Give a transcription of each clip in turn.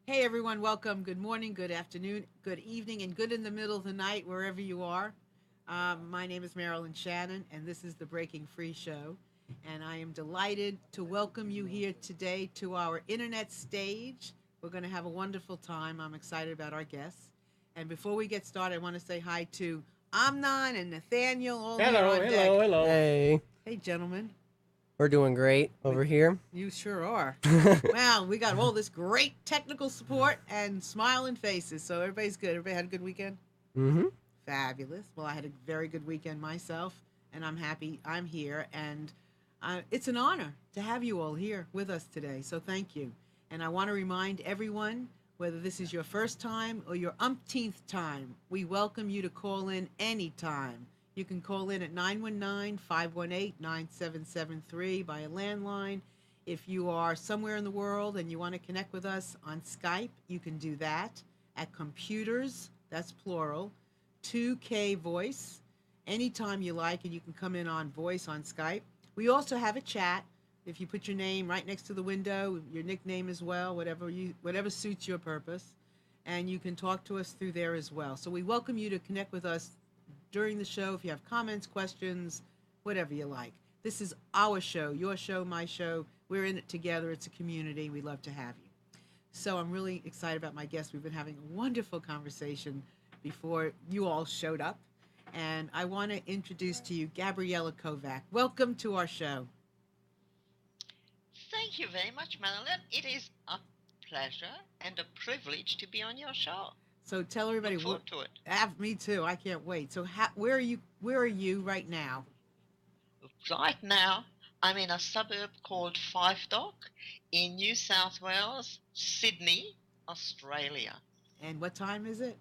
Hey everyone, welcome. Good morning, good afternoon, good evening, and good in the middle of the night, wherever you are. My name is Marilyn Shannon, and this is the Breaking Free Show. And I am delighted to welcome you here today to our internet stage. We're going to have a wonderful time. I'm excited about our guests. And before we get started, I want to say hi to Amnon and Nathaniel, all here Hello, on deck. hello, hello. Hey, Hey, gentlemen. we're doing great We, over here. you sure are. Well, we got all this great technical support and smiling faces, so everybody's good. Everybody had a good weekend? Mm-hmm. Fabulous. Well, I had a very good weekend myself, and I'm happy I'm here. And it's an honor to have you all here with us today, so thank you. And I want to remind everyone, whether this is your first time or your umpteenth time, we welcome you to call in anytime. You can call in at 919-518-9773 by a landline. If you are somewhere in the world and you want to connect with us on Skype, you can do that at computers, that's plural, 2K Voice, anytime you like, and you can come in on voice on Skype. We also have a chat. If you put your name right next to the window, your nickname as well, whatever suits your purpose, and you can talk to us through there as well. So we welcome you to connect with us during the show if you have comments, questions, whatever you like. This is our show, your show, my show. We're in it together. It's a community. We love to have you. So I'm really excited about my guests. We've been having a wonderful conversation before you all showed up. And I want to introduce to you Gabriella Kovac. Welcome to our show. Thank you very much, Marilyn. It is a pleasure and a privilege to be on your show. So tell everybody Look what. forward to it. Me too. I can't wait. So where are you? Where are you right now? Right now, I'm in a suburb called Five Dock in New South Wales, Sydney, Australia. And what time is it?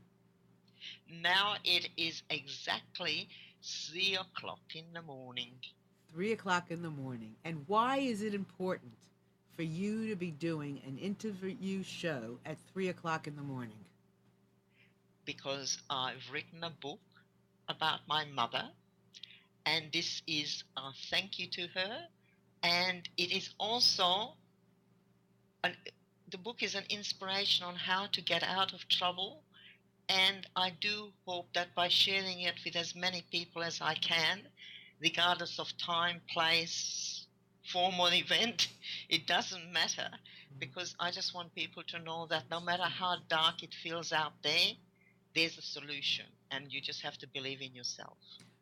Now it is exactly 3 o'clock in the morning 3 o'clock in the morning. And why is it important for you to be doing an interview show at 3 o'clock in the morning? because I've written a book about my mother, and this is a thank you to her. And it is also an, the book is an inspiration on how to get out of trouble. And I do hope that by sharing it with as many people as I can, regardless of time, place, form, or event, it doesn't matter, because I just want people to know that no matter how dark it feels out there, there's a solution, and you just have to believe in yourself.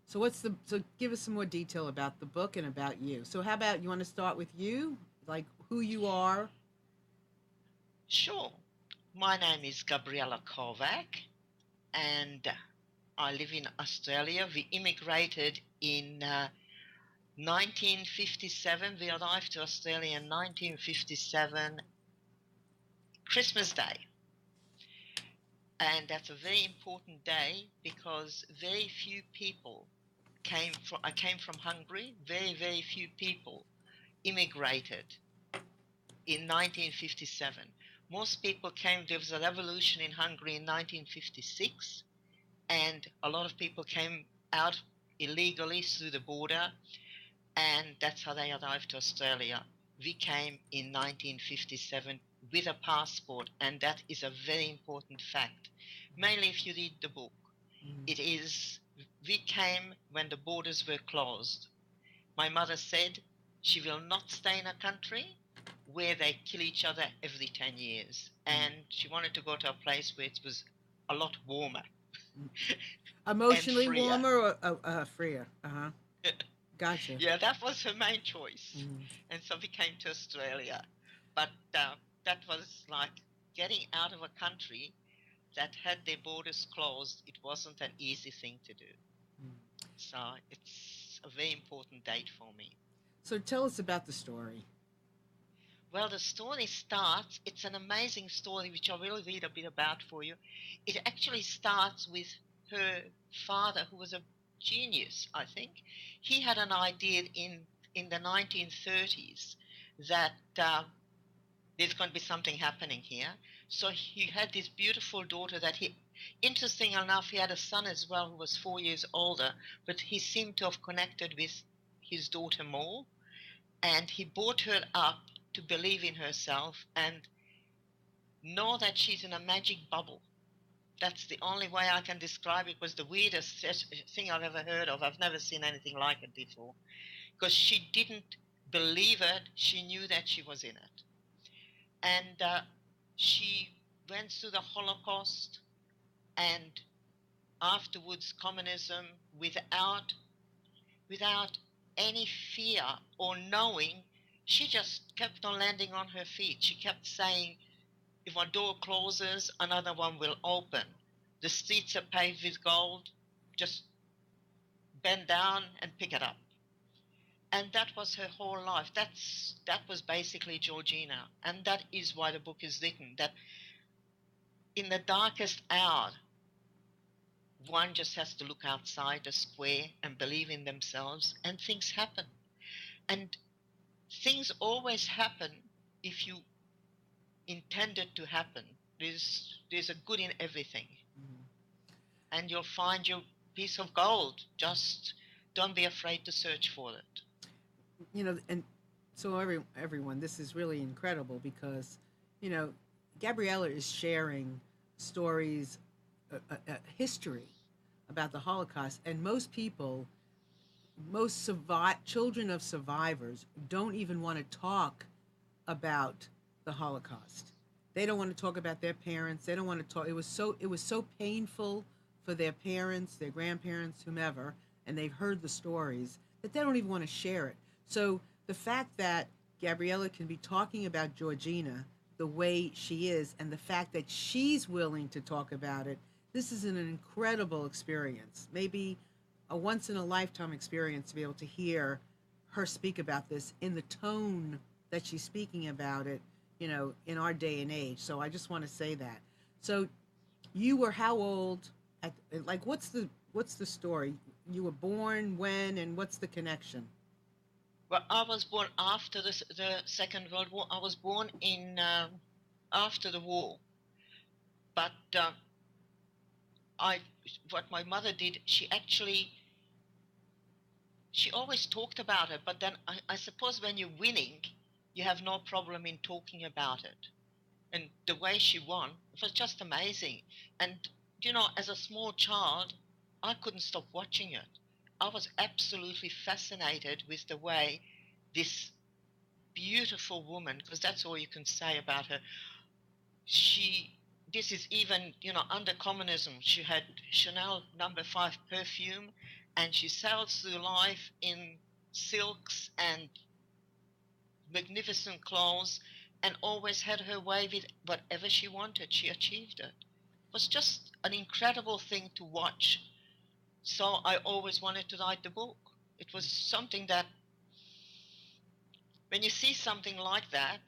So give us some more detail about the book and about you. So how about you want to start with you, like who you are? Sure. My name is Gabriella Kovac, and I live in Australia. We immigrated in 1957. We arrived to Australia in 1957, Christmas Day. And that's a very important day because very few people I came from Hungary. Very, very few people immigrated in 1957. Most people came, there was a revolution in Hungary in 1956, and a lot of people came out illegally through the border, and that's how they arrived to Australia. We came in 1957 with a passport, and that is a very important fact. Mainly if you read the book, Mm. it is, we came when the borders were closed. My mother said she will not stay in a country where they kill each other every 10 years. And she wanted to go to a place where it was a lot warmer and Emotionally freer. warmer or freer? Uh huh. Gotcha. Yeah, that was her main choice. Mm. And so we came to Australia. But that was like getting out of a country that had their borders closed. It wasn't an easy thing to do. Mm. So it's a very important date for me. So tell us about the story. Well, the story starts, it's an amazing story, which I will read a bit about for you. It actually starts with her father, who was a genius, I think. He had an idea in the 1930s that there's going to be something happening here. So he had this beautiful daughter that interesting enough, he had a son as well who was 4 years older, but he seemed to have connected with his daughter more, and he brought her up to believe in herself. And know that she's in a magic bubble. That's the only way I can describe it. It was the weirdest thing I've ever heard of. I've never seen anything like it before. Because she didn't believe it, she knew that she was in it. And she went through the Holocaust and afterwards communism without any fear or knowing. She just kept on landing on her feet. She kept saying, if one door closes, another one will open. The streets are paved with gold. Just bend down and pick it up. And that was her whole life. That was basically Georgina. And that is why the book is written. That in the darkest hour, one just has to look outside the square and believe in themselves, and things happen. And things always happen if you intend it to happen. There's a good in everything. Mhm. And you'll find your piece of gold. Just don't be afraid to search for it. And so everyone, this is really incredible because, you know, Gabriella is sharing stories, history about the Holocaust, and most people, children of survivors, don't even want to talk about the Holocaust. They don't want to talk about their parents. They don't want to talk. It was so painful for their parents, their grandparents, whomever, and they've heard the stories that they don't even want to share it. So the fact that Gabriella can be talking about Georgina the way she is, and the fact that she's willing to talk about it, this is an incredible experience. Maybe a once in a lifetime experience to be able to hear her speak about this in the tone that she's speaking about it, in our day and age. So I just want to say that. So you were how old at, like, what's the story? You were born when, and what's the connection? Well, I was born after the Second World War. I was born in after the war, but I what my mother did, she always talked about it. But then I suppose when you're winning, you have no problem in talking about it. And the way she won, it was just amazing. And as a small child, I couldn't stop watching it. I was absolutely fascinated with the way this beautiful woman, because that's all you can say about her. She, this is even, under communism, she had Chanel No. 5 perfume, and she sailed through life in silks and magnificent clothes, and always had her way with whatever she wanted. She achieved it. It was just an incredible thing to watch. So I always wanted to write the book. It was something that, when you see something like that,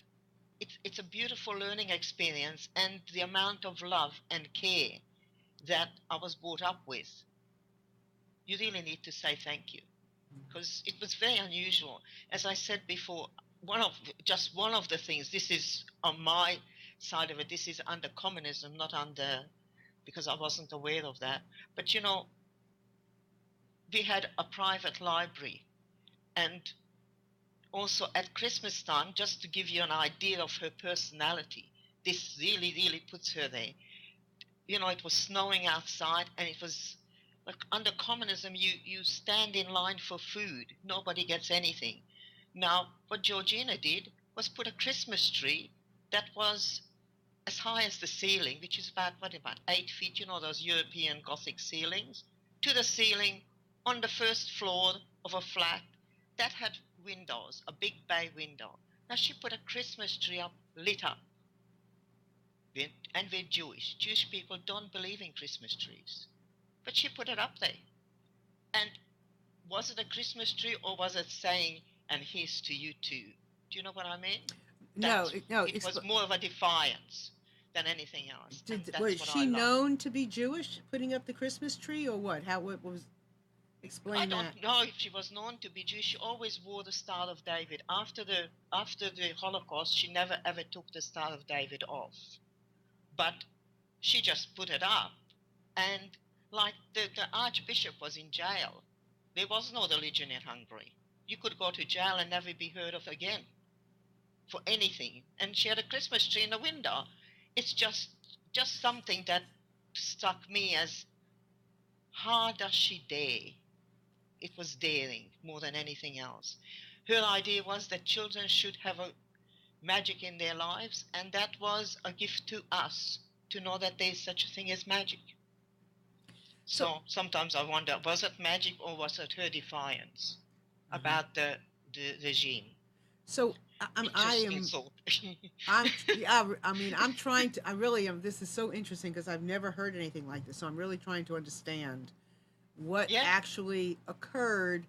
it's a beautiful learning experience, and the amount of love and care that I was brought up with, you really need to say thank you, because it was very unusual. As I said before, one of the things, this is on my side of it, this is under communism, not under, because I wasn't aware of that. But we had a private library, and also at Christmas time, just to give you an idea of her personality, this really, really puts her there. It was snowing outside, and it was like under communism, you stand in line for food. Nobody gets anything. Now, what Georgina did was put a Christmas tree that was as high as the ceiling, which is about 8 feet, those European Gothic ceilings, to the ceiling on the first floor of a flat that had windows, a big bay window. Now, she put a Christmas tree up, lit up. And we're Jewish. Jewish people don't believe in Christmas trees. But she put it up there. And was it a Christmas tree, or was it saying, and here's to you too? Do you know what I mean? No, no. It was more of a defiance than anything else. And Was that's what I she love. known to be Jewish, putting up the Christmas tree, or what? What was? I Explain don't that. know if she was known to be Jewish. She always wore the Star of David. After the Holocaust, she never ever took the Star of David off. But she just put it up. And like the Archbishop was in jail. There was no religion in Hungary. You could go to jail and never be heard of again for anything. And she had a Christmas tree in the window. it's just something that struck me as, how does she dare? It was daring more than anything else. Her idea was that children should have a magic in their lives, and that was a gift to us to know that there's such a thing as magic. So, So sometimes I wonder, was it magic or was it her defiance mhm. about the regime? So I Interesting am thought. yeah, I mean, I'm trying to, I really am, this is so interesting because I've never heard anything like this. So I'm really trying to understand what Yeah, actually occurred.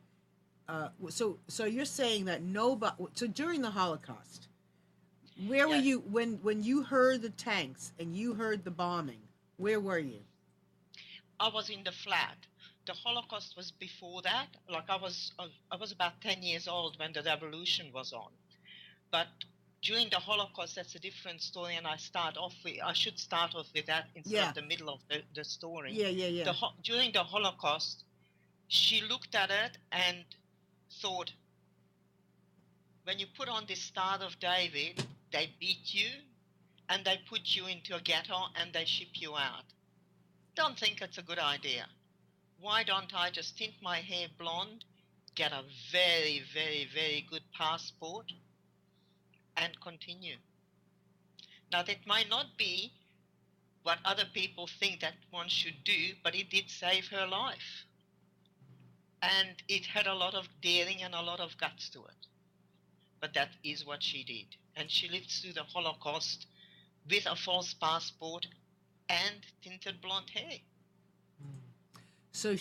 So you're saying that nobody, so during the Holocaust, where were yeah. you when you heard the tanks and you heard the bombing? Where were you? I was in the flat. The Holocaust was before that. Like I was about 10 years old when the revolution was on. But during the Holocaust, that's a different story, and I should start off with that instead Yeah, of the middle of the story. yeah, yeah, yeah. During the Holocaust, she looked at it and thought, when you put on the Star of David, they beat you and they put you into a ghetto and they ship you out. Don't think it's a good idea. Why don't I just tint my hair blonde, get a very, very, very good passport, and continue? Now, that might not be what other people think that one should do, but it did save her life. And it had a lot of daring and a lot of guts to it. But that is what she did. And she lived through the Holocaust with a false passport and tinted blonde hair. So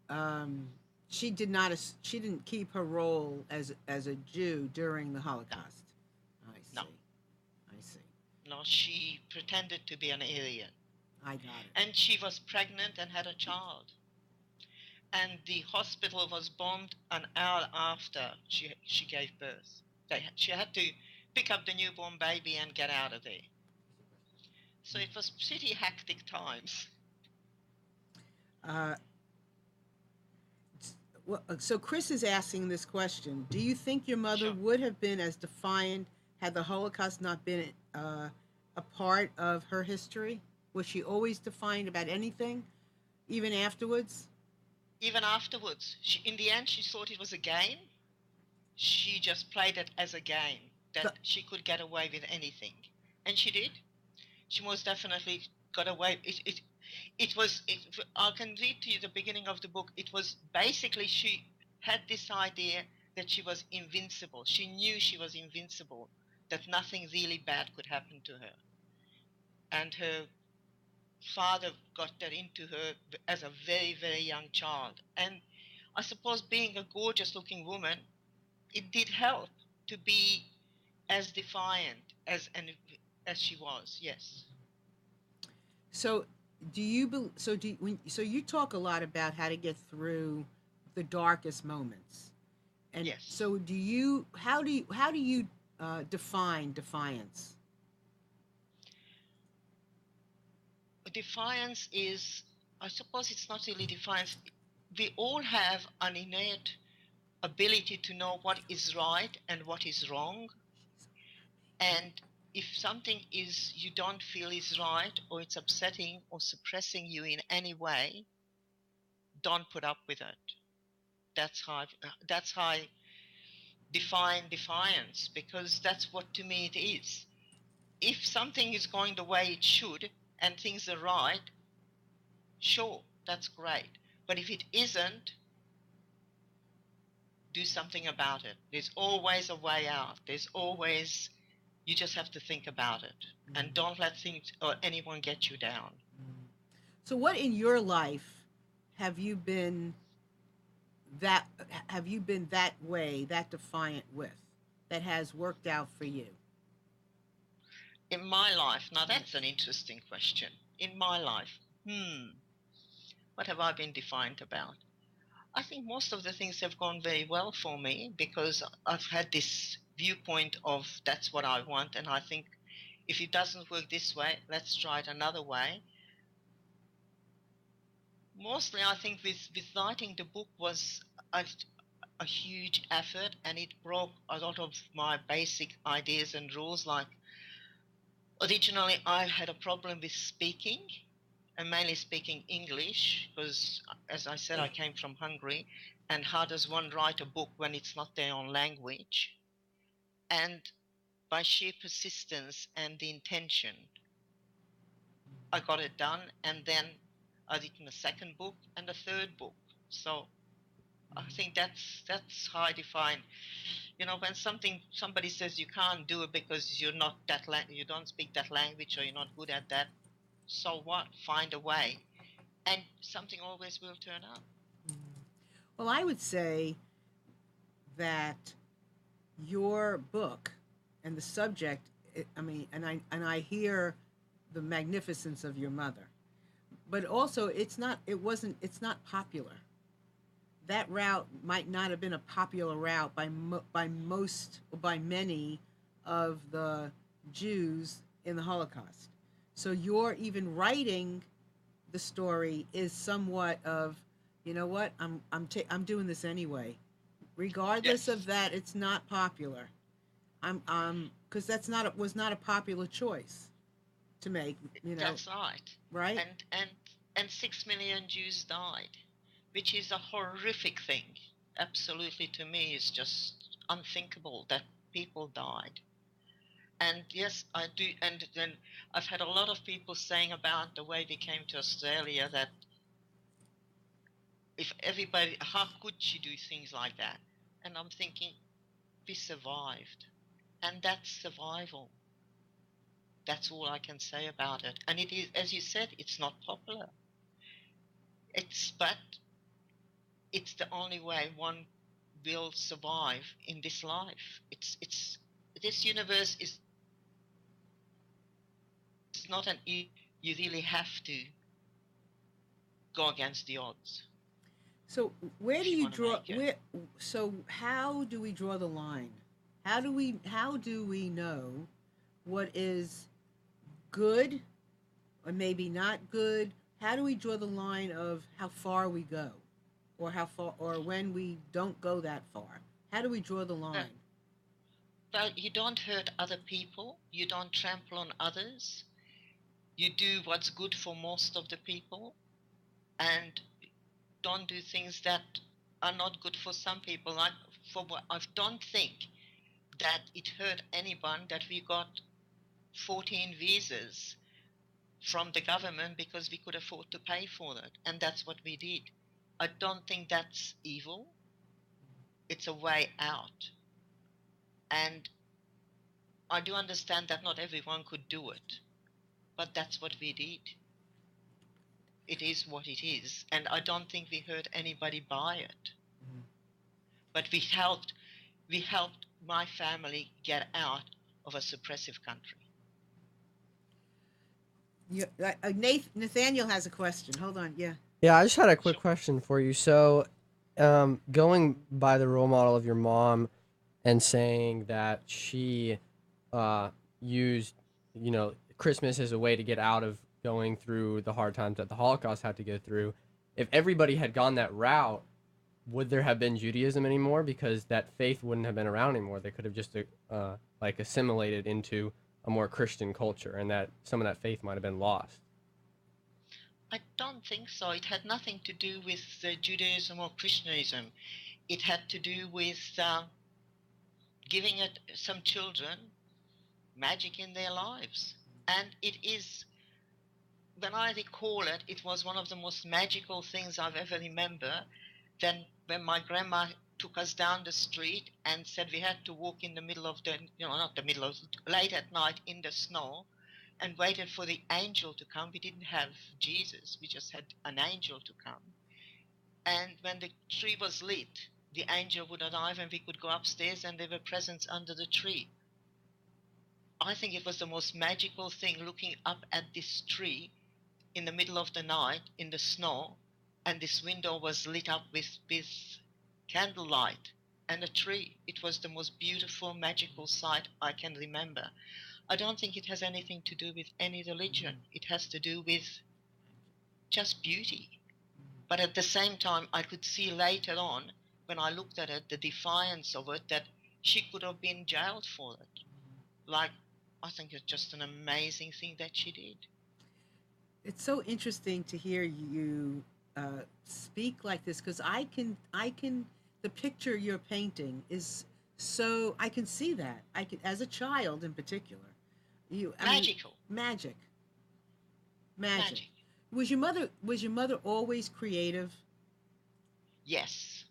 um, she did not, she didn't keep her role as a Jew during the Holocaust. I No, see. I see. no, she pretended to be an alien. I got it. And she was pregnant and had a child. And the hospital was bombed an hour after she gave birth. She had to pick up the newborn baby and get out of there. So it was pretty hectic times. Uh, so Chris is asking this question: do you think your mother Sure. would have been as defiant had the Holocaust not been a part of her history? Was she always defiant about anything, even afterwards? Even afterwards, in the end, she thought it was a game. She just played it as a game, The, that she could get away with anything. And she did. She most definitely got away. I can read to you the beginning of the book. It was basically, she had this idea that she was invincible. She knew she was invincible, that nothing really bad could happen to her. And her father got that into her as a very, very young child. And I suppose being a gorgeous looking woman, it did help to be as defiant as she was. Yes. so do you so so you talk a lot about how to get through the darkest moments, and Yes. so how do you define defiance? Defiance is, I suppose it's not really defiance. We all have an innate ability to know what is right and what is wrong. And if something is you don't feel is right, or it's upsetting or suppressing you in any way, don't put up with it. That's how I define defiance, because that's what to me it is. If something is going the way it should and things are right, sure, that's great. But if it isn't, do something about it. There's always a way out. You just have to think about it. And don't let things or anyone get you down. So what in your life have you been that have you been that way, that defiant with, that has worked out for you? In my life, now Yeah. that's an interesting question. In my life, what have I been defiant about? I think most of the things have gone very well for me, because I've had this viewpoint of that's what I want, and I think if it doesn't work this way, let's try it another way. Mostly, I think with writing the book was a, a huge effort, and it broke a lot of my basic ideas and rules, like Originally, I had a problem with speaking, and mainly speaking English, because, as I said, I came from Hungary, and how does one write a book when it's not their own language? And by sheer persistence and the intention, I got it done, and then I've written a second book and a third book. So I think that's how I define. When somebody says you can't do it because you're not you don't speak that language or you're not good at that, so what? Find a way, and something always will turn up. Well, I would say that your book and the subject, I mean, and I hear the magnificence of your mother, but also it's not popular. That route might not have been a popular route by many of the Jews in the Holocaust. So your even writing the story is somewhat of, you know what, I'm doing this anyway, regardless Yes, of that it's not popular. Because that's not was not a popular choice to make, that's right. right? And 6 million Jews died, which is a horrific thing. Absolutely, to me, is just unthinkable that people died. And yes, I do. And then I've had a lot of people saying about the way we came to Australia that if everybody, how could she do things like that? And I'm thinking, we survived. And that's survival. That's all I can say about it. And it is, as you said, it's not popular. But it's the only way one will survive in this life. This universe is not you really have to go against the odds So where do if you you want to draw make it. where so how do we draw the line? How do we know what is good or maybe not good? How do we draw the line of how far we go or how far or when we don't go that far? How do we draw the But, line? but you don't hurt other people. You don't trample on others. You do what's good for most of the people, and don't do things that are not good for some people. Like for what I don't think that it hurt anyone that we got 14 visas from the government because we could afford to pay for it, and that's what we did. I don't think that's evil. It's a way out. And I do understand that not everyone could do it, but that's what we did. It is what it is. And I don't think we hurt anybody by it. But we helped my family get out of a suppressive country. Nathaniel has a question. Hold on. Yeah. Yeah, I just had a quick Sure. question for you. So, going by the role model of your mom and saying that she used, Christmas as a way to get out of going through the hard times that the Holocaust had to go through, if everybody had gone that route, would there have been Judaism anymore? Because that faith wouldn't have been around anymore. They could have just assimilated into a more Christian culture, and that some of that faith might have been lost. I don't think so. It had nothing to do with Judaism or Christianism. It had to do with giving it some children magic in their lives. And it is, when I recall it, it was one of the most magical things I've ever remember. Then when my grandma took us down the street and said we had to walk in the middle of not the middle of, late at night in the snow, and waited for the angel to come. We didn't have Jesus, we just had an angel to come. And when the tree was lit, the angel would arrive and we could go upstairs and there were presents under the tree. I think it was the most magical thing, looking up at this tree in the middle of the night in the snow, and this window was lit up with candlelight and a tree. It was the most beautiful, magical sight I can remember. I don't think it has anything to do with any religion. It has to do with just beauty. But at the same time, I could see later on, when I looked at it, the defiance of it, that she could have been jailed for it. Like I think it's just an amazing thing that she did. It's so interesting to hear you speak like this because the picture you're painting is so I can see that I can as a child in particular. I mean, Magical. magic, magic. Magic. Was your mother always creative? Yes.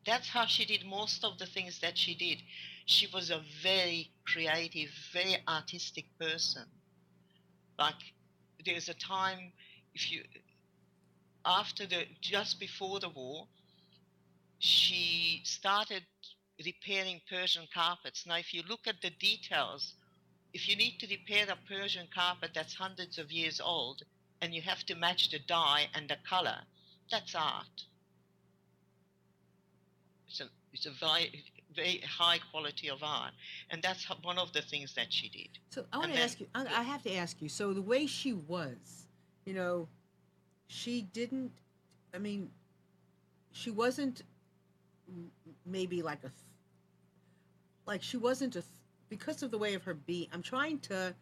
That's how she did most of the things that she did. She was a very creative, very artistic person. Like, there's a time, if you, just before the war, she started repairing Persian carpets. Now, if you look at the details, if you need to repair a Persian carpet that's hundreds of years old and you have to match the dye and the color, that's art. It's a very high quality of art, and that's one of the things that she did. So I want And to then ask you. I have to ask you. So the way she was, you know, she didn't. I mean, she wasn't maybe like she wasn't because of the way of her being. I'm trying to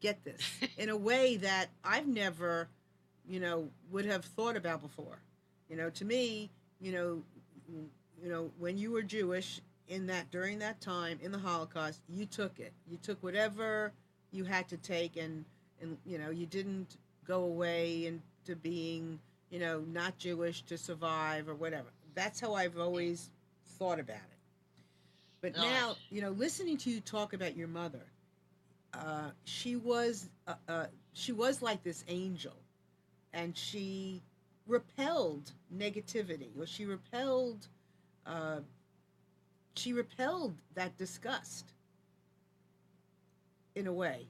get this in a way that I've never, would have thought about before. To me, you know, when you were Jewish in that during that time in the Holocaust, you took it. You took whatever you had to take, and you didn't go away into being, not Jewish to survive or whatever. That's how I've always thought about it. But no, now, listening to you talk about your mother, she was like this angel, and she repelled negativity, or uh, she repelled that disgust in a way.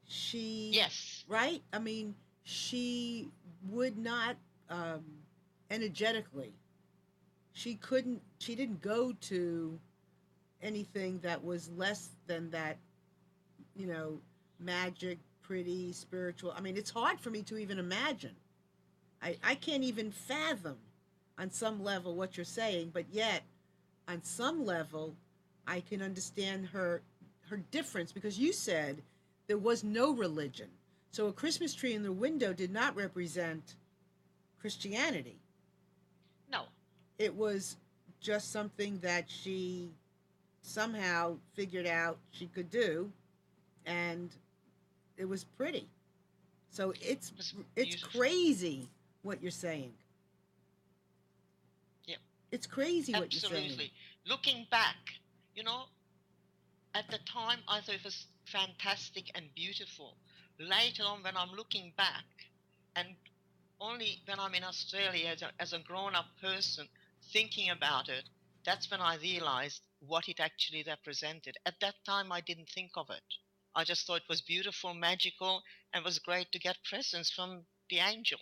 She yes, right? I mean, she would not um, energetically. She didn't go to anything that was less than that, you know, magic, pretty, spiritual. I mean, it's hard for me to even imagine. I can't even fathom on some level what you're saying, but yet on some level I can understand her difference because you said there was no religion. So a Christmas tree in the window did not represent Christianity. no, It was just something that she somehow figured out she could do, and it was pretty. So it was it's beautiful. crazy what you're saying. Yeah, It's crazy what you're saying. absolutely. Looking back, you know, at the time I thought it was fantastic and beautiful. Later on, when I'm looking back, and only when I'm in Australia as a grown up person thinking about it, that's when I realized what it actually represented. At that time, I didn't think of it. I just thought it was beautiful, magical, and was great to get presents from the angel.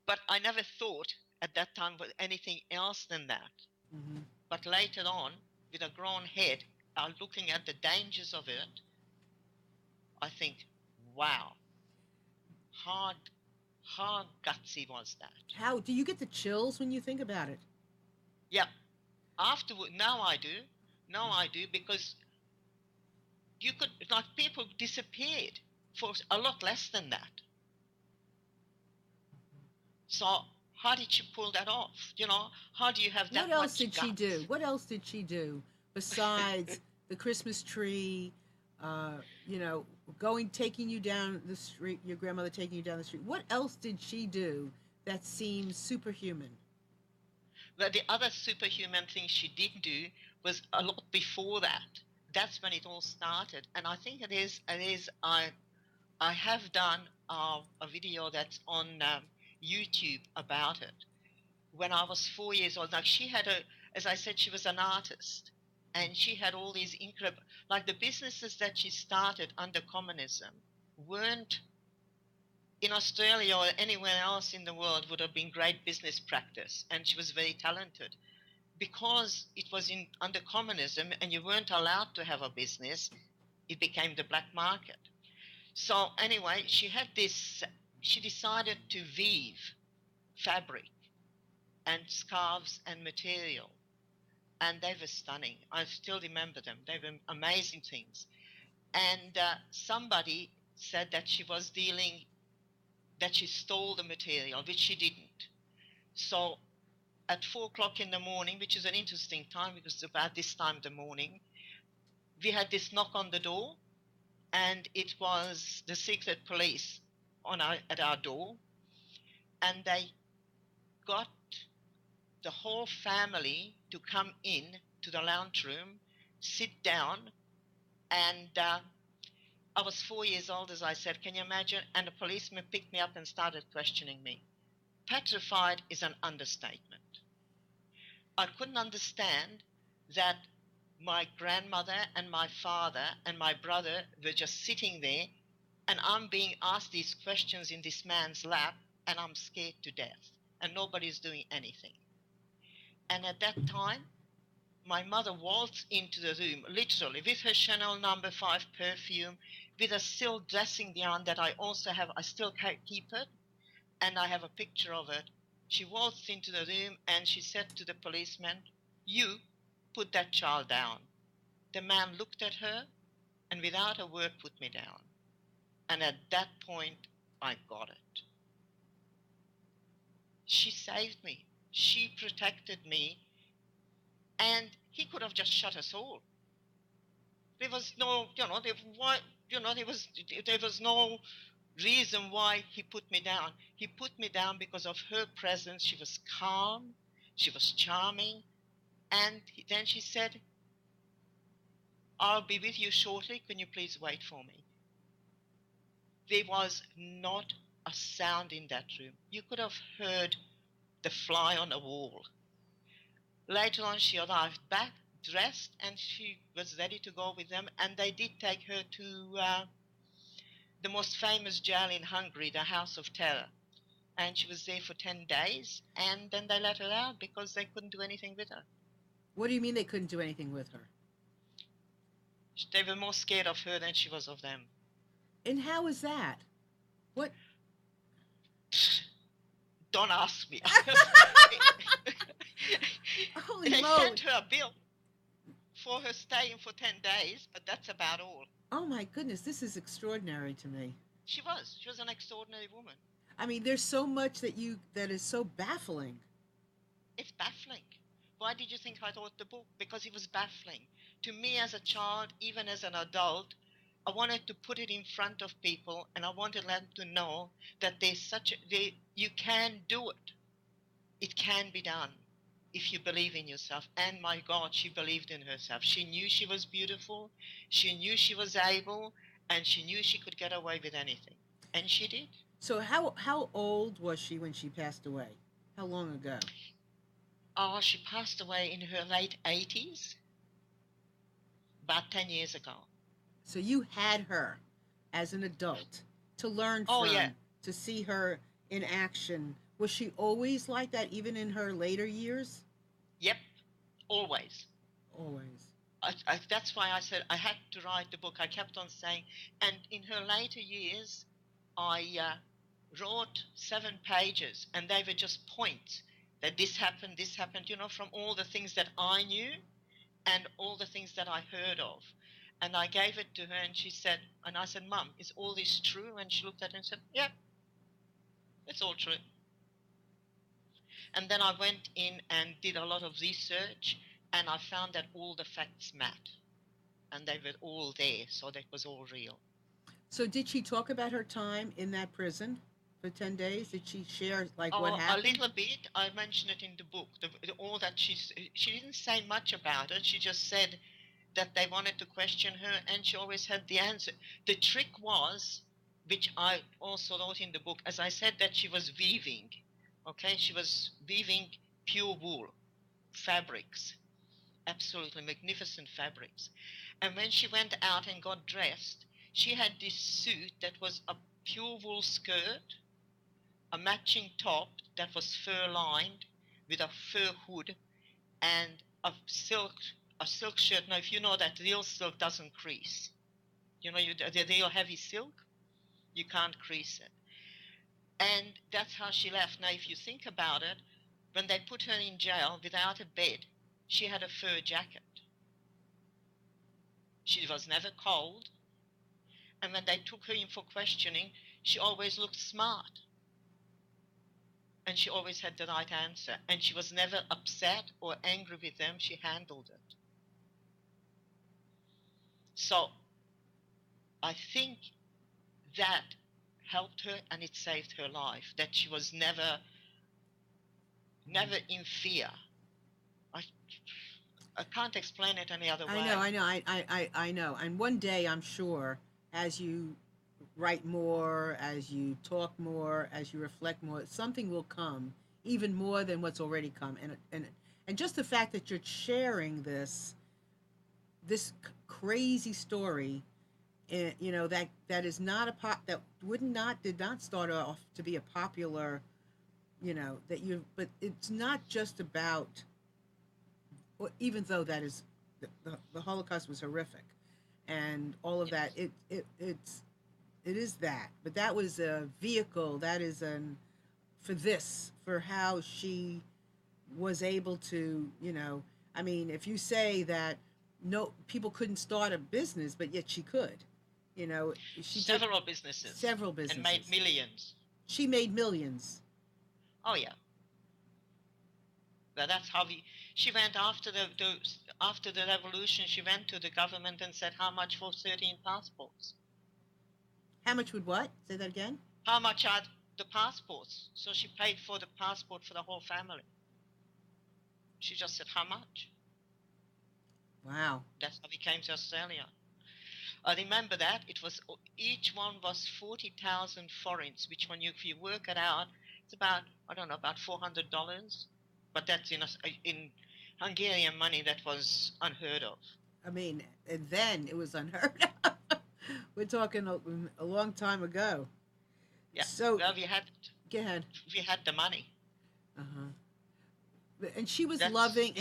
But I never thought at that time was anything else than that. Hmm. But later on, with a grown head, looking at the dangers of it, I think, wow, how how gutsy was that? How do you get the chills when you think about it? Yeah, afterward, now I do. Now I do because you could, like, people disappeared for a lot less than that. So how did you pull that off? How do you have What that else much did she do? guts? What else did she do besides the Christmas tree? Uh, you know, taking you down the street, your grandmother taking you down the street. What else did she do that seems superhuman? But the other superhuman thing she did do was a lot before that. That's when it all started, and I think it is. I have done a video that's on YouTube about it. When I was 4 years old, like, as I said, she was an artist, and she had all these incredible, like, the businesses that she started under communism weren't in Australia or anywhere else in the world would have been great business practice, and she was very talented because it was in under communism and you weren't allowed to have a business. It became the black market. So anyway, she decided to weave fabric and scarves and material, and they were stunning. I still remember them. They were amazing things. And somebody said that she was that she stole the material, which she didn't. So at 4 o'clock in the morning, which is an interesting time because it's about this time of the morning, we had this knock on the door, and it was the secret police at our door, and they got the whole family to come in to the lounge room, sit down, and I was 4 years old, as I said, can you imagine? And a policeman picked me up and started questioning me. Petrified is an understatement. I couldn't understand that my grandmother and my father and my brother were just sitting there, and I'm being asked these questions in this man's lap, and I'm scared to death, and nobody's doing anything. And at that time, my mother waltzed into the room, literally, with her Chanel No. 5 perfume, with a silk dressing gown that I also have, I still keep it, and I have a picture of it. She waltzed into the room and she said to the policeman, "You put that child down." The man looked at her and without a word put me down. And at that point, I got it. She saved me. She protected me. And he could have just shot us all. There was no, there was no reason why he put me down. He put me down because of her presence. She was calm, she was charming, and then she said, "I'll be with you shortly. Can you please wait for me?" There was not a sound in that room. You could have heard the fly on a wall. Later on, she arrived back, dressed, and she was ready to go with them, and they did take her to the most famous jail in Hungary, the House of Terror. And she was there for 10 days, and then they let her out because they couldn't do anything with her. What do you mean they couldn't do anything with her? They were more scared of her than she was of them. And how is that? What? Don't ask me. Holy They moly. sent her a bill for her staying for 10 days, but that's about all. Oh my goodness, this is extraordinary to me. She was an extraordinary woman. I mean, there's so much that is so baffling. It's baffling. Why did you think I wrote the book? Because it was baffling. To me as a child, even as an adult, I wanted to put it in front of people, and I wanted them to know that you can do it. It can be done if you believe in yourself. And my God, she believed in herself. She knew she was beautiful. She knew she was able, and she knew she could get away with anything. And she did. So how old was she when she passed away? How long ago? Oh, she passed away in her late 80s, about 10 years ago. So you had her as an adult to learn from, yeah. to see her in action. Was she always like that, even in her later years? Yep, always. Always. That's why I said I had to write the book. I kept on saying, and in her later years, I wrote 7 pages, and they were just points that this happened, from all the things that I knew and all the things that I heard of. And I gave it to her, and she said, and I said, "Mum, is all this true?" And she looked at it and said, "Yeah, it's all true." And then I went in and did a lot of research, and I found that all the facts met, and they were all there, so that was all real. So did she talk about her time in that prison for 10 days? Did she share what happened? A little bit. I mentioned it in the book. All that she didn't say much about it. She just said that they wanted to question her, and she always had the answer. The trick was, which I also wrote in the book, as I said, that she was weaving. Okay, she was weaving pure wool fabrics, absolutely magnificent fabrics. And when she went out and got dressed, she had this suit that was a pure wool skirt, a matching top that was fur lined with a fur hood, and a silk shirt. Now, if you know that real silk doesn't crease, the real heavy silk, you can't crease it. And that's how she left. Now, if you think about it, when they put her in jail without a bed, she had a fur jacket. She was never cold. And when they took her in for questioning, she always looked smart. And she always had the right answer. And she was never upset or angry with them. She handled it. So I think that helped her, and it saved her life, that she was never in fear. I, I can't explain it any other way. I know. And one day, I'm sure, as you write more, as you talk more, as you reflect more, something will come, even more than what's already come. And just the fact that you're sharing this crazy story, you know, that is not that did not start off to be a popular, you know, but it's not just about, well, even though that is the Holocaust was horrific, and all of that, it is that, but that was a vehicle, that is for how she was able to, you know, I mean, if you say that no people couldn't start a business, but yet she could, you know, several businesses, and made millions. She made millions. Oh yeah. That's how she went after after the revolution. She went to the government and said, how much for 13 passports? How much would what? Say that again. How much are the passports? So she paid for the passport for the whole family. She just said, how much? Wow. That's how we came to Australia. I remember that each one was 40,000 forints, which when if you work it out, it's about, I don't know, about $400. But that's in Hungarian money, that was unheard of. I mean, and then it was unheard of. We're talking a long time ago. Yeah. So well, go ahead. We had the money. And she was loving,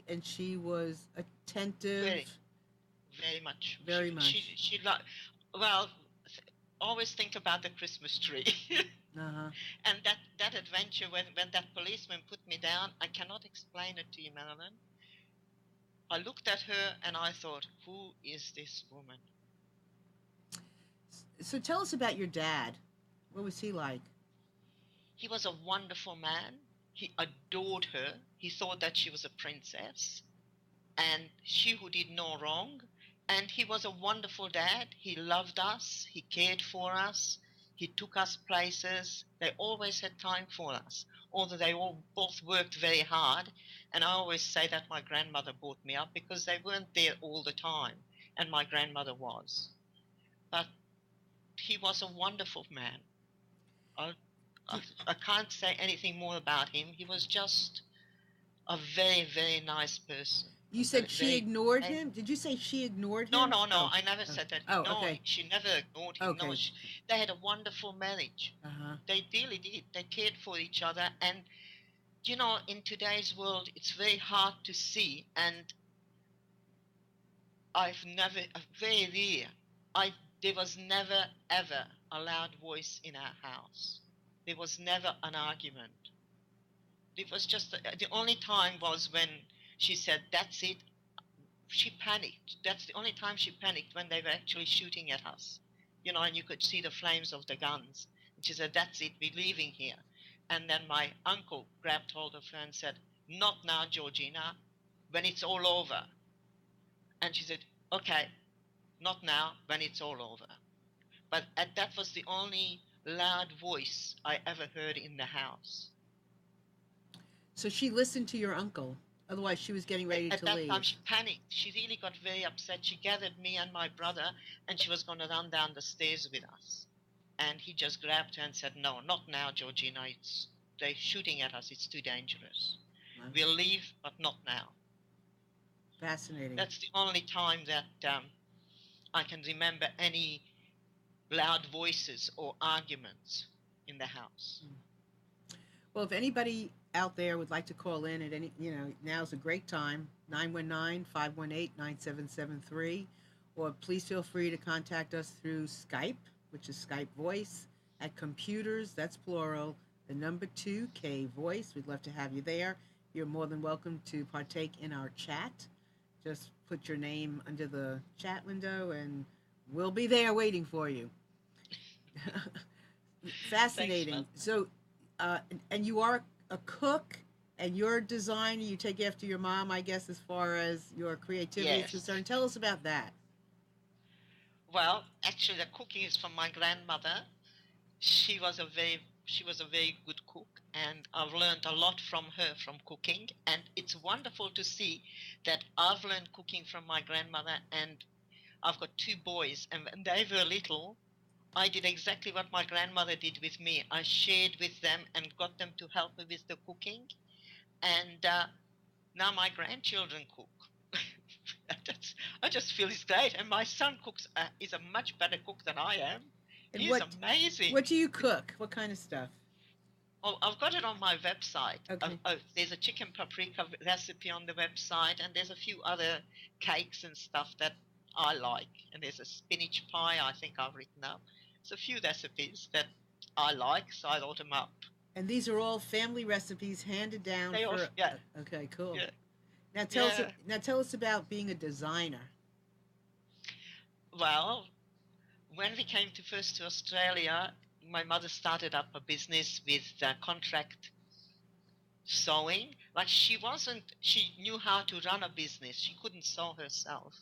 and she was attentive. Very much. Very much. Well, always think about the Christmas tree. And that adventure when that policeman put me down, I cannot explain it to you, Marilyn. I looked at her and I thought, who is this woman? So tell us about your dad. What was he like? He was a wonderful man. He adored her. He thought that she was a princess, and she who did no wrong. And he was a wonderful dad. He loved us. He cared for us. He took us places. They always had time for us, although they both worked very hard. And I always say that my grandmother brought me up because they weren't there all the time, and my grandmother was. But he was a wonderful man. I can't say anything more about him. He was just a very, very nice person. You said she ignored him? Did you say she ignored him? No. I never said that. Oh, no, okay. She never ignored him. Okay. No, they had a wonderful marriage. They really did. They cared for each other. And, you know, in today's world, it's very hard to see. And there was never, ever a loud voice in our house. There was never an argument. It was just, the only time was when she said, that's it. She panicked. That's the only time she panicked, when they were actually shooting at us. You know, and you could see the flames of the guns. And she said, that's it, we're leaving here. And then my uncle grabbed hold of her and said, not now, Georgina, when it's all over. And she said, okay, not now, when it's all over. But that was the only loud voice I ever heard in the house. So she listened to your uncle. Otherwise, she was getting ready to leave. At that time, she panicked. She really got very upset. She gathered me and my brother, and she was going to run down the stairs with us. And he just grabbed her and said, no, not now, Georgina. They're shooting at us. It's too dangerous. Wow. We'll leave, but not now. Fascinating. That's the only time that I can remember any loud voices or arguments in the house. Well, if anybody out there would like to call in at any, you know, now's a great time, 919-518-9773, or please feel free to contact us through Skype, which is Skype Voice, at computers, that's plural, the number 2K Voice. We'd love to have you there. You're more than welcome to partake in our chat. Just put your name under the chat window and We'll be there waiting for you. Thanks, Fascinating. Mel. So, and you are a cook, and your design, you take after your mom, I guess, as far as your creativity is Yes. concerned. Tell us about that. Well, actually, the cooking is from my grandmother. She was a very good cook, and I've learned a lot from her from cooking. And it's wonderful to see that I've learned cooking from my grandmother, and I've got two boys, and when they were little, I did exactly what my grandmother did with me. I shared with them and got them to help me with the cooking, and now my grandchildren cook. That's, I just feel it's great, and my son cooks is a much better cook than I am. And He's amazing. what do you cook? What kind of stuff? Oh, I've got it on my website. Okay. There's a chicken paprika recipe on the website, and there's a few other cakes and stuff that I like. And there's a spinach pie I think I've written up. There's a few recipes that I like, so I wrote them up. And these are all family recipes handed down They all, for. yeah, Okay, cool. yeah, Now yeah. tell us about being a designer. Well, when we came to first to Australia, my mother started up a business with contract sewing. Like she knew how to run a business. She couldn't sew herself.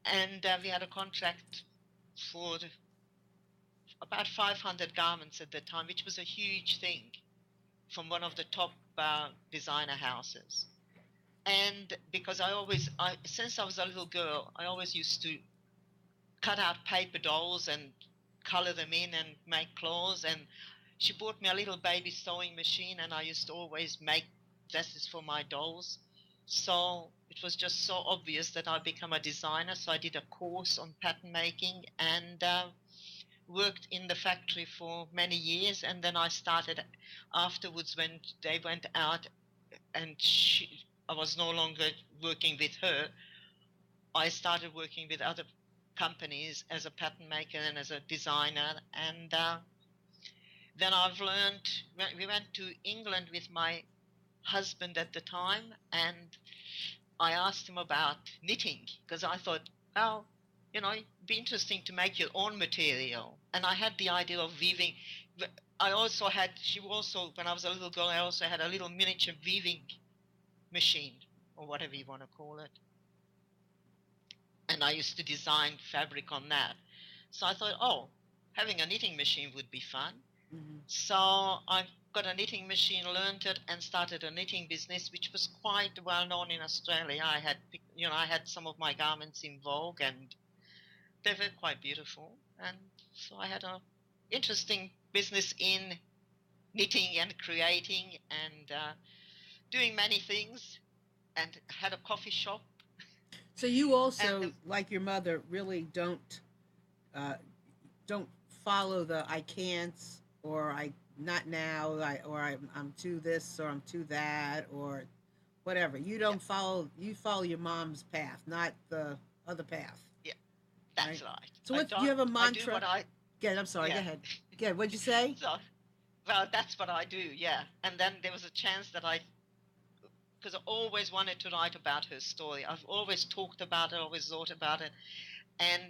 And we had a contract for about 500 garments at the time, which was a huge thing from one of the top designer houses. And because since I was a little girl, I always used to cut out paper dolls and color them in and make clothes. And she bought me a little baby sewing machine, and I used to always make dresses for my dolls. So it was just so obvious that I'd become a designer. So I did a course on pattern making and worked in the factory for many years. And then I started afterwards when they went out and I was no longer working with her. I started working with other companies as a pattern maker and as a designer. And then I've learned, we went to England with my husband at the time, and I asked him about knitting because I thought, well, it'd be interesting to make your own material. And I had the idea of weaving. When I was a little girl, I also had a little miniature weaving machine or whatever you want to call it. And I used to design fabric on that. So I thought, oh, having a knitting machine would be fun. Mm-hmm. So I got a knitting machine, learned it, and started a knitting business, which was quite well known in Australia. I had some of my garments in vogue, and they were quite beautiful. And so I had a interesting business in knitting and creating and doing many things, and had a coffee shop. So you And also, like your mother, really uh, don't follow the I can'ts or I not now I'm too this or I'm too that or whatever. You yeah, don't follow. You follow your mom's path, not the other path, yeah, right? that's right. So I what do you don't. have a I do mantra? what I. Good. I'm sorry. Go Yeah. ahead. Good. What'd you say? So, well, that's what I do. Yeah. And then there was a chance that because I always wanted to write about her story. I've always talked about it, always thought about it. And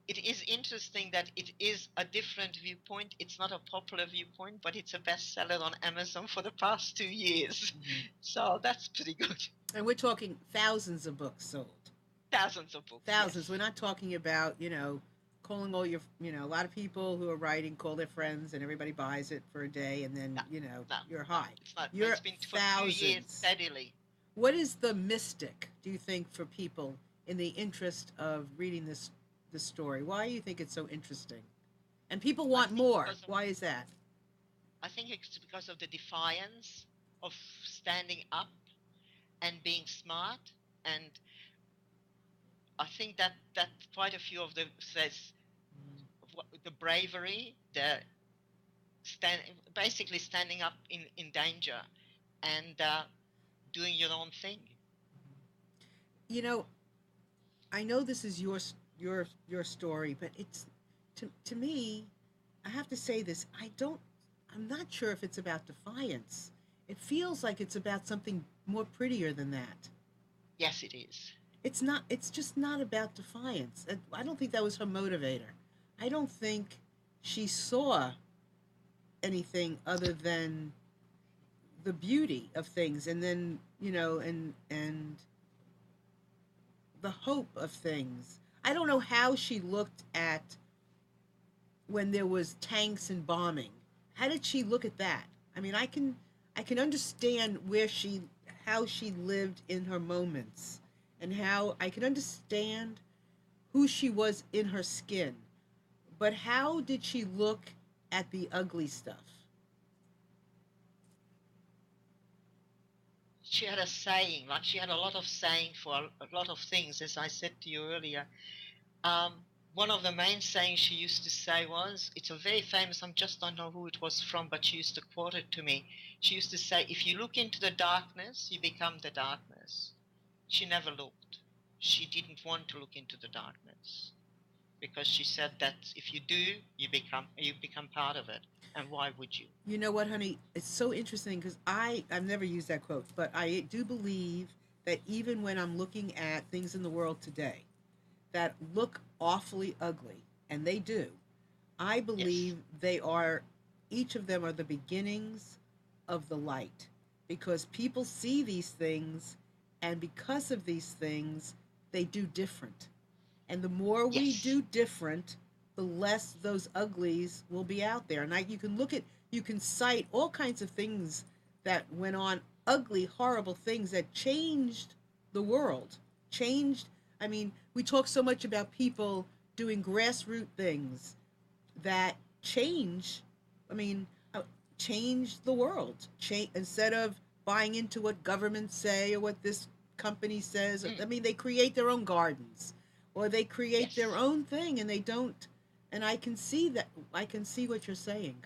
it is interesting that it is a different viewpoint. It's not a popular viewpoint, but it's a bestseller on Amazon for the past 2 years. Hmm. So that's pretty good. And we're talking thousands of books sold. Thousands of books, Thousands. We're yes. not talking about calling all your a lot of people who are writing call their friends and everybody buys it for a day and then No, no, you're no, high. it's not. You're It's been for 2 years thousands. steadily. What is the mystic, do you think, for people in the interest of reading this story? Why do you think it's so interesting? And people I want think more. because of Why is that? I think it's because of the defiance of standing up and being smart. And I think that quite a few of them says the bravery, the stand, basically standing up in danger and doing your own thing. You know, I know this is your story, but it's to me, I have to say this. I'm not sure if it's about defiance. It feels like it's about something more prettier than that. Yes, it is. it's just not about defiance. I don't think that was her motivator. I don't think she saw anything other than the beauty of things, and then and the hope of things. I don't know how she looked at when there was tanks and bombing. How did she look at that? I mean, I can understand where she how she lived in her moments, and how I can understand who she was in her skin. But how did she look at the ugly stuff? She had a saying, like she had a lot of saying for a lot of things, as I said to you earlier. One of the main sayings she used to say was, it's a very famous, I just don't know who it was from, but she used to quote it to me. She used to say, if you look into the darkness, you become the darkness. She never looked. She didn't want to look into the darkness because she said that if you do, you become part of it. And why would you? You know what, honey? It's so interesting because I've never used that quote, but I do believe that even when I'm looking at things in the world today that look awfully ugly, and they do, I Yes. believe they are, each of them are the beginnings of the light, because people see these things, and because of these things, they do different. And the more we Yes. do different, the less those uglies will be out there. And you can look at, you can cite all kinds of things that went on, ugly, horrible things that changed the world. Changed, I mean, we talk so much about people doing grassroots things that change, I mean, change the world. Change, instead of buying into what governments say or what this company says. I Mm. mean, they create their own gardens, or they create their Yes. own thing, and they don't. And I can see that. I can see what you're saying.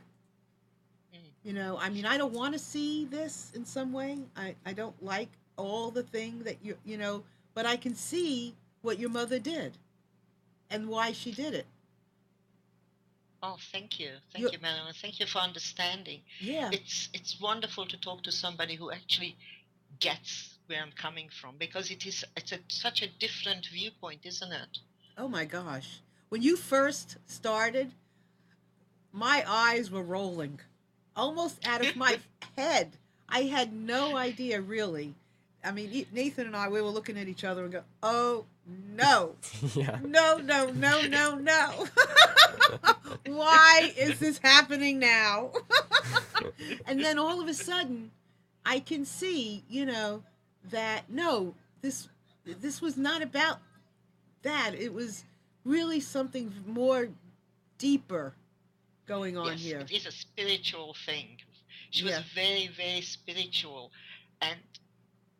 Mm. I mean, I don't want to see this in some way. I don't like all the thing that but I can see what your mother did and why she did it. Oh, thank you. You, Thank you, Marilyn. Thank you for understanding. yeah. It's wonderful to talk to somebody who actually gets where I'm coming from, because such a different viewpoint, isn't it? Oh my gosh. When you first started, my eyes were rolling almost out of my head. I had no idea, really. I mean, Nathan and I, we were looking at each other and go, oh, no, Yeah. no, no, no, no, no. Why is this happening now? And then all of a sudden, I can see, that no, this was not about that. It was really something more deeper going on Yes, here. it is a spiritual thing. She was Yeah. very, very spiritual. And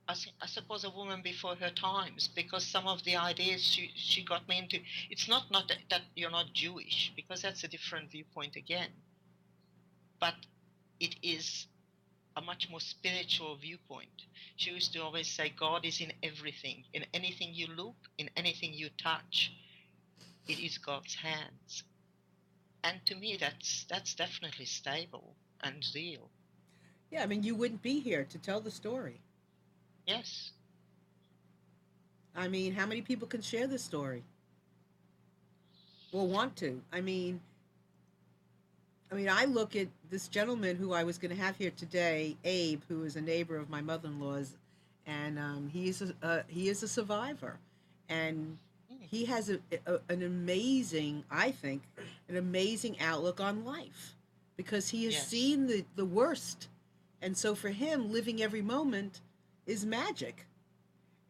I suppose a woman before her times, because some of the ideas she got me into, it's not that you're not Jewish, because that's a different viewpoint again, but it is a much more spiritual viewpoint. She used to always say, God is in everything. In anything you look, in anything you touch, it is God's hands. And to me, that's definitely stable and real. Yeah, I mean, you wouldn't be here to tell the story. Yes. I mean, how many people can share this story or want to? I mean, I look at this gentleman who I was going to have here today, Abe, who is a neighbor of my mother-in-law's, and he is a survivor, and Mm. he has an amazing, I think, an amazing outlook on life, because he has Yes. seen the worst, and so for him, living every moment is magic.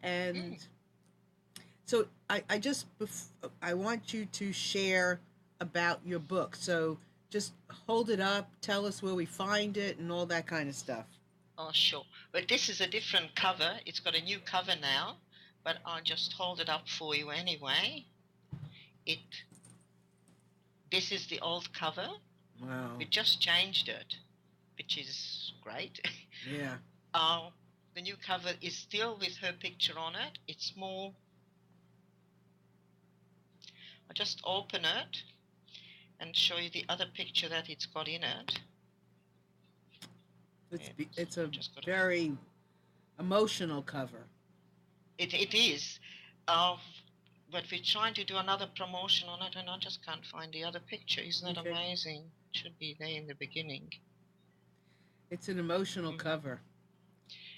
Mm. And so I want you to share about your book. So just hold it up, tell us where we find it, and all that kind of stuff. Oh, sure. But this is a different cover. It's got a new cover now, but I'll just hold it up for you anyway. It This is the old cover. Wow. We just changed it, which is great. Yeah. uh, the new cover is still with her picture on it. It's more. I'll just open it and show you the other picture that it's got in it. It's a Just got to. very emotional cover. It is. of, but we're trying to do another promotion on it, and I just can't find the other picture. Isn't that Okay. amazing? Should be there in the beginning. It's an emotional Mhm. cover.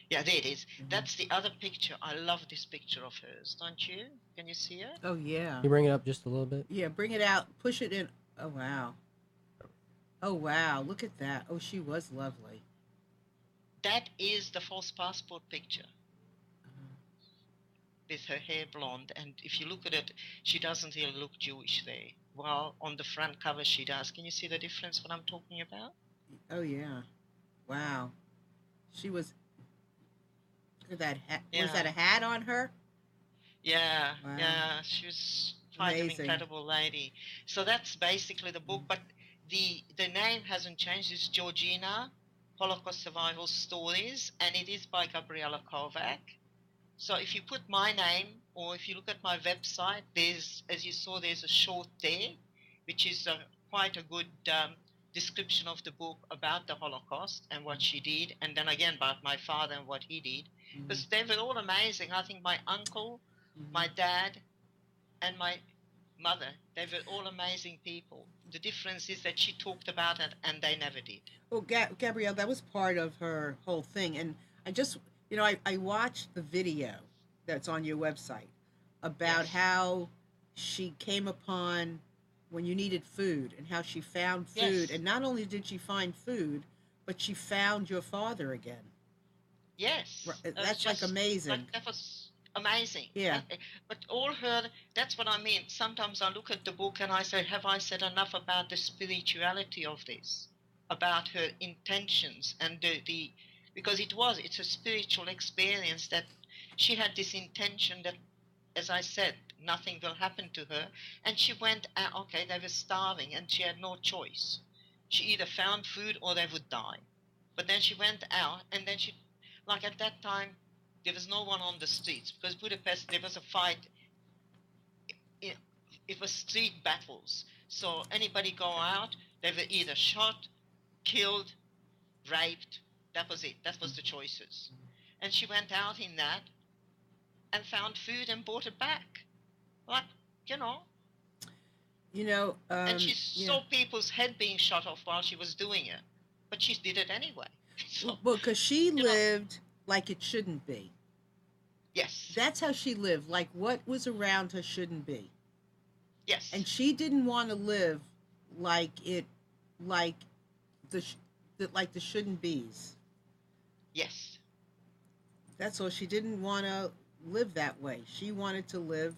Yeah, there it is. Mhm. That's the other picture. I love this picture of hers, don't you? Can you see it? Oh yeah. Can you bring it up just a little bit? Yeah, bring it out. Push it in. Oh wow. Oh wow. Look at that. Oh, she was lovely. That is the false passport picture with her hair blonde. And if you look at it, she doesn't really look Jewish there. Well, on the front cover, she does. Can you see the difference what I'm talking about? Oh yeah. Wow. She was. Look at that hat. Was that Yeah, a hat on her? yeah, Wow. yeah. She was quite an Amazing. incredible lady. So that's basically the book, but the name hasn't changed. It's Georgina, Holocaust Survival Stories, and it is by Gabriella Kovac. So if you put my name, or if you look at my website, there's, as you saw, there's a short there, which is quite a good description of the book about the Holocaust and what she did, and then again about my father and what he did, Mhm. because they were all amazing. I think my uncle, Mhm. my dad, and my mother, they were all amazing people. The difference is that she talked about it and they never did. Well, Gabrielle, that was part of her whole thing, and I just, I watched the video that's on your website about Yes, how she came upon when you needed food and how she found food, yes. and not only did she find food, but she found your father again. Yes, it was That's like just like amazing. that was amazing. Yeah. But all her, that's what I mean. Sometimes I look at the book and I say, have I said enough about the spirituality of this, about her intentions and the because it's a spiritual experience that she had this intention that, as I said, nothing will happen to her. And she went out, okay, they were starving and she had no choice. She either found food or they would die. But then she went out and then she, like at that time, there was no one on the streets because Budapest, there was a fight. It, it was street battles. So anybody go out, they were either shot, killed, raped. That was it. That was the choices. And she went out in that and found food and brought it back. Like, you know, You know, and she yeah. saw people's head being shot off while she was doing it, but she did it anyway. So, Well, because she you know, lived like it shouldn't be. yes, That's how she lived. Like what was around her shouldn't be. And yes, she didn't want to live like it, like the, like the shouldn't be's. yes, That's all. She didn't want to live that way. She wanted to live.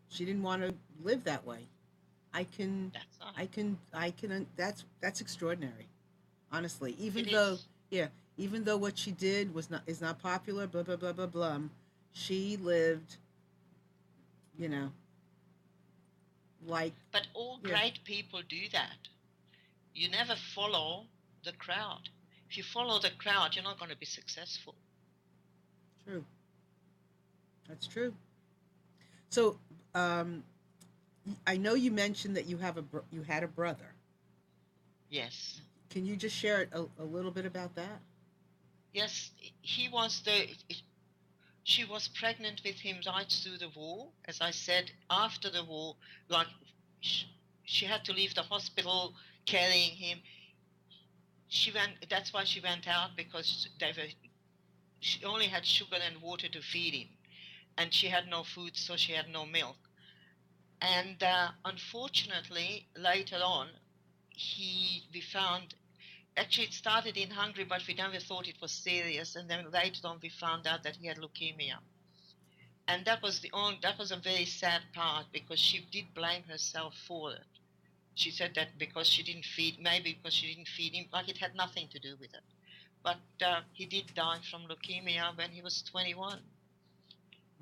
She didn't want to live that way. I can, that's right. I can. That's extraordinary. Honestly, It even though, is. yeah, even though what she did was not is not popular, blah blah blah blah blah. She lived, you know, like But all yeah, great people do that. You never follow the crowd. If you follow the crowd, you're not going to be successful. true. That's true. So, um, I know you mentioned that you had a brother. Yes. Can you just share a little bit about that? Yes, he was the. She was pregnant with him right through the war. As I said, after the war, like sh- she had to leave the hospital carrying him. She went. That's why she went out because they were. She only had sugar and water to feed him, and she had no food, so she had no milk. And unfortunately, later on, we found. Actually, it started in Hungary, but we never thought it was serious. And then later on, we found out that he had leukemia. And that was a very sad part because she did blame herself for it. She said that because she didn't feed, maybe because she didn't feed him, like it had nothing to do with it. But he did die from leukemia when he was 21.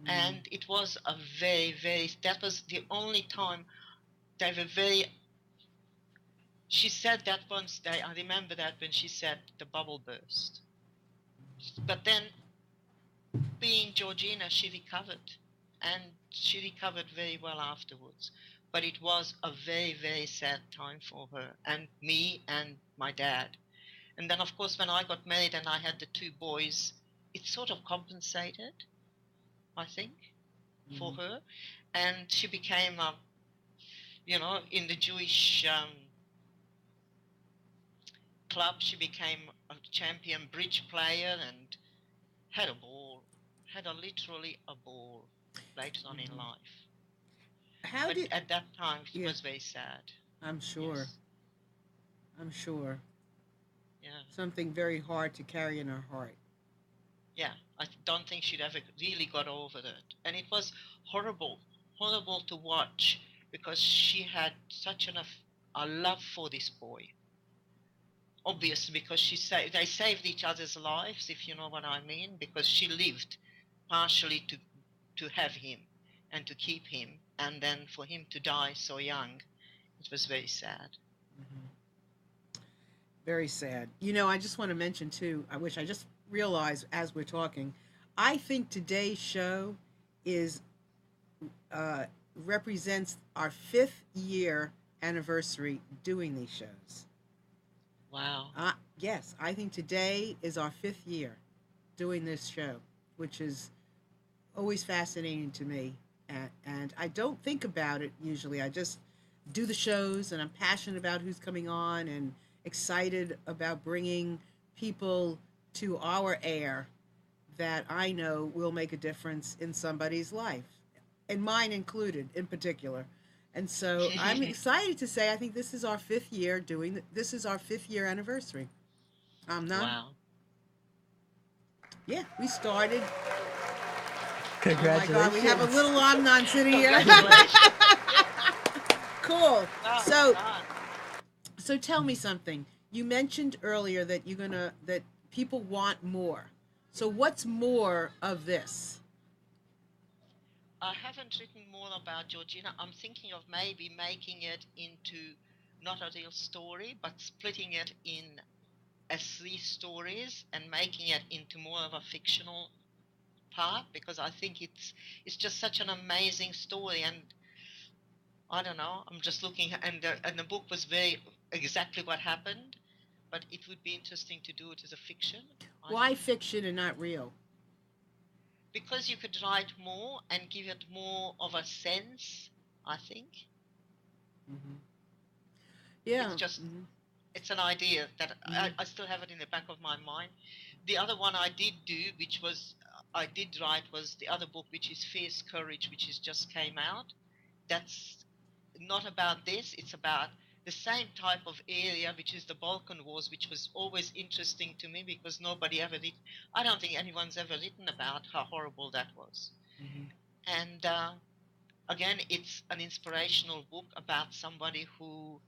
Mm. And it was a that was the only time they were very, she said that once day, I remember that when she said the bubble burst. But then being Georgina, she recovered. And she recovered very well afterwards. But it was a very sad time for her and me and my dad. And then, of course, when I got married and I had the two boys, it sort of compensated, I think. for Mhm. her, and she became, in the Jewish club, she became a champion bridge player and had a ball, had a literally a ball later on in Mhm. life. How But did? at that time, it Yeah, was very sad. I'm sure. Yes, I'm sure. yeah, Something very hard to carry in her heart. yeah. I don't think she'd ever really got over it. And it was horrible, horrible to watch because she had such a love for this boy. Obviously, because they saved each other's lives, if you know what I mean, because she lived partially to have him and to keep him, and then for him to die so young, it was very sad. Mhm. Very sad. You know, I just want to mention too, I wish I just realized as we're talking, I think today's show is uh, represents our 5th year anniversary doing these shows. Wow. Yes, I think today is our 5th year doing this show, which is always fascinating to me. And I don't think about it usually. I just do the shows and I'm passionate about who's coming on and excited about bringing people to our air that I know will make a difference in somebody's life, and mine included in particular. And so I'm excited to say I think this is our 5th year doing this is our 5th year anniversary. Not Wow. Yeah, we started. Oh my God, we have a Congratulations. little Amnon sitting here. Congratulations. Yes. Cool. Oh my So God. so tell me something. You mentioned earlier that that people want more. So what's more of this? I haven't written more about Georgina. I'm thinking of maybe making it into not a real story, but splitting it in as 3 stories and making it into more of a fictional part because I think it's just such an amazing story. And I don't know, I'm just looking, and the book was very exactly what happened, but it would be interesting to do it as a fiction, I Why think, fiction and not real? because you could write more and give it more of a sense, I think. Hmm. It's Yeah. just, Hmm. it's an idea that Hmm. I still have it in the back of my mind. The other one I did do, which was I did write, was the other book, which is Fierce Courage, which is just came out. That's not about this. It's about the same type of area, which is the Balkan Wars, which was always interesting to me because nobody ever did. I don't think anyone's ever written about how horrible that was. Hmm. And again, it's an inspirational book about somebody who,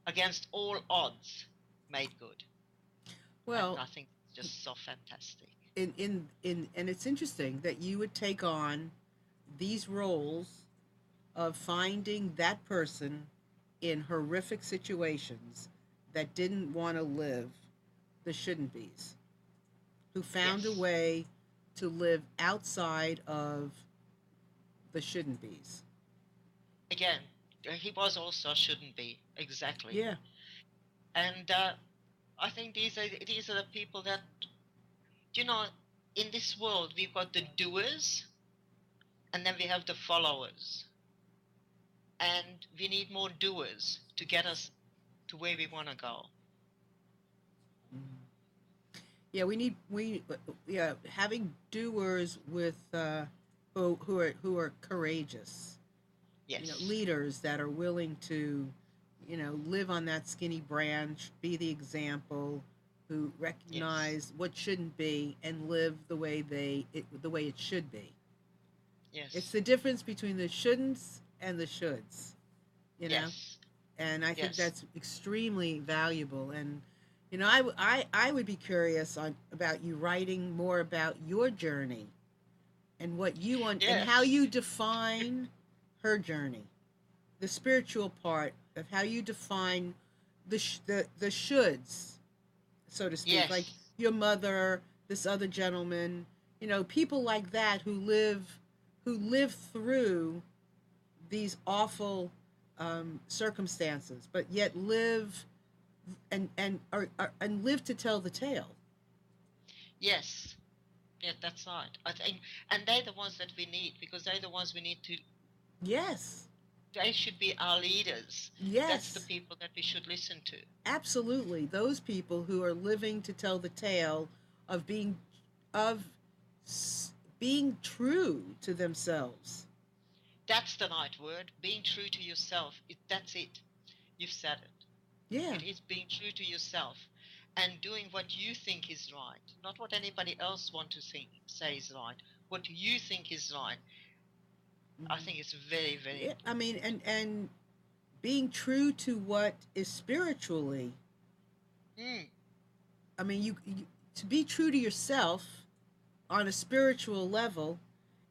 against all odds, made good. And Well, I think it's just so fantastic. in and it's interesting that you would take on these roles of finding that person in horrific situations that didn't want to live the shouldn't be's, who found a Yes. way to live outside of the shouldn't be's. Again, he was also shouldn't be exactly. Yeah. And I think these are the people that, you know, in this world we've got the doers and then we have the followers, and we need more doers to get us to where we want to go. Mhm. Yeah, yeah, having doers with who are courageous, Yes. leaders that are willing to, live on that skinny branch, be the example, who Yes. recognize what shouldn't be and live the way it should be. It's Yes. the difference between the shouldn'ts and the shoulds, you know, Yes. and I think Yes. that's extremely valuable. And I would be curious about you writing more about your journey and what you want and how Yes. you define her journey, the spiritual part of how you define the shoulds, so to speak, like Yes. your mother, this other gentleman, people like that who live through these awful circumstances, but yet live and live to tell the tale. Yes. Yeah, that's right. I think, and they're the ones that we need, because they're the ones we need to. Yes. They should be our leaders. That's the Yes. people that we should listen to. Absolutely. Those people who are living to tell the tale of of being true to themselves. That's the right word. Being true to yourself. That's it. You've said it. Yeah. It is being true to yourself and doing what you think is right, not what anybody else wants to say is right. What you think is right. I think it's very, very Yeah, I important. mean, and being true to what is spiritually. Mm, I mean, you to be true to yourself on a spiritual level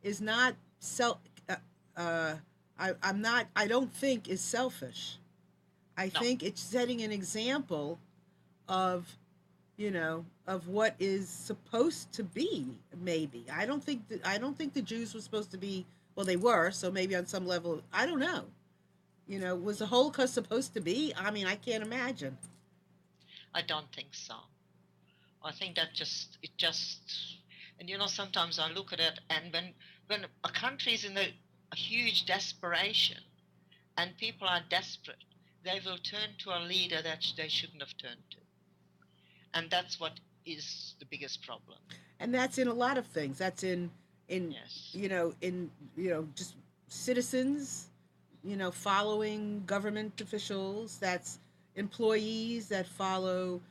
is not self. Uh, uh, I'm not. I don't think is selfish. I no, think it's setting an example of, of what is supposed to be. Maybe I don't think the Jews were supposed to be. Well, they were. So maybe on some level, I don't know. Was the Holocaust supposed to be? I mean, I can't imagine. I don't think so. I think that and sometimes I look at it, and when a country is in a huge desperation, and people are desperate, they will turn to a leader that they shouldn't have turned to. And that's what is the biggest problem. And that's in a lot of things. That's in Yes. just citizens, following government officials. That's employees that follow,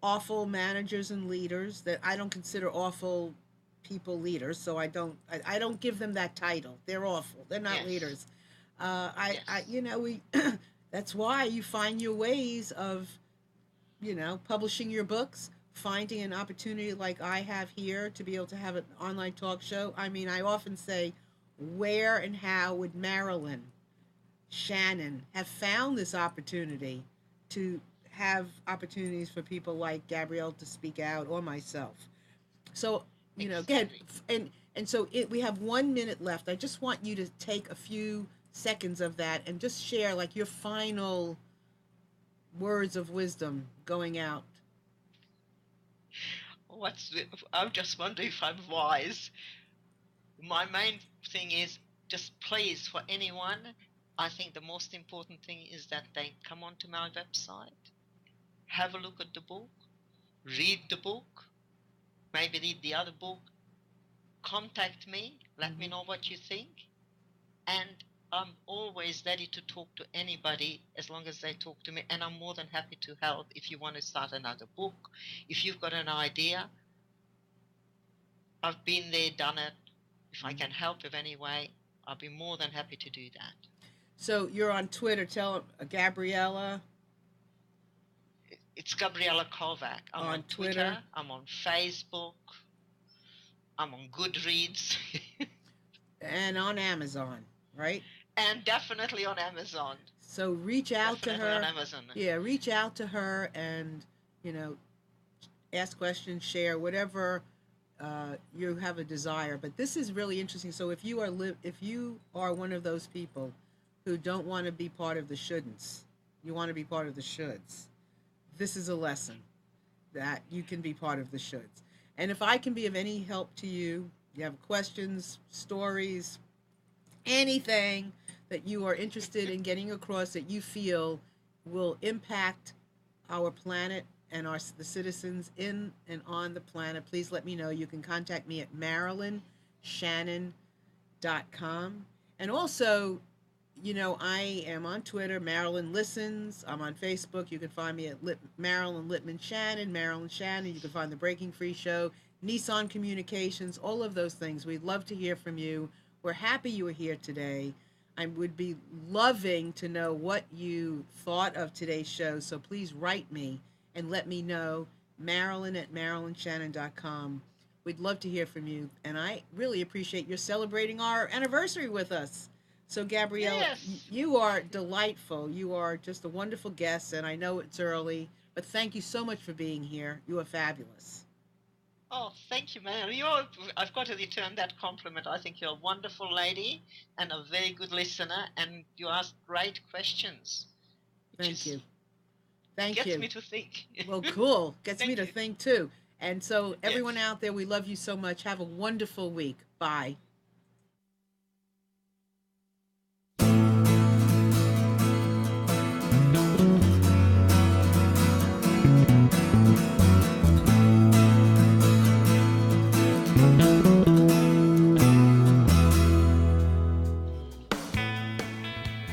awful managers and leaders that I don't consider awful people leaders. So I don't give them that title. They're awful. They're not Yes. leaders. I Yes. we that's why you find your ways of, publishing your books, finding an opportunity like I have here to be able to have an online talk show. I mean, I often say, where and how would Marilyn Shannon have found this opportunity to have opportunities for people like Gabrielle to speak out, or myself? So, again, Exactly. we have 1 minute left. I just want you to take a few seconds of that and just share like your final words of wisdom going out. I'm just wondering if I'm wise. My main thing is, just please, for anyone, I think the most important thing is that they come onto my website, have a look at the book, read the book, maybe read the other book, contact me, let me Mm-hmm. know what you think, and I'm always ready to talk to anybody as long as they talk to me, and I'm more than happy to help if you want to start another book, if you've got an idea. I've been there, done it. If I can help in any way, I'll be more than happy to do that. So you're on Twitter. Tell Gabriella It's Gabriella Kovac. I'm on on Twitter Twitter, I'm on Facebook, I'm on Goodreads, and on Amazon, right? and definitely on Amazon. So reach out to Definitely on her. Amazon. Yeah, reach out to her and, you know, ask questions, share whatever you have a desire. But this is really interesting. So if you are one of those people who don't want to be part of the shouldn'ts, you want to be part of the shoulds. This is a lesson that you can be part of the shoulds. And if I can be of any help to you, you have questions, stories, anything that you are interested in getting across that you feel will impact our planet and the citizens in and on the planet, please let me know. You can contact me at marilynshannon.com. And also, I am on Twitter, Marilyn Listens. I'm on Facebook. You can find me at Marilyn Littman Shannon, Marilyn Shannon. You can find The Breaking Free Show, Nissan Communications, all of those things. We'd love to hear from you. We're happy you were here today. I would be loving to know what you thought of today's show. So please write me and let me know. Marilyn at marilynshannon.com. We'd love to hear from you. And I really appreciate your celebrating our anniversary with us. So, Gabrielle, Yes. you are delightful. You are just a wonderful guest, and I know it's early, but thank you so much for being here. You are fabulous. Oh, thank you, man. I've got to return that compliment. I think you're a wonderful lady and a very good listener, and you ask great questions, which Thank is you. Thank gets you. me to think. Well, cool. Gets me Thank to you. think, too. And so everyone out there, we love you so much. Have a wonderful week. Bye.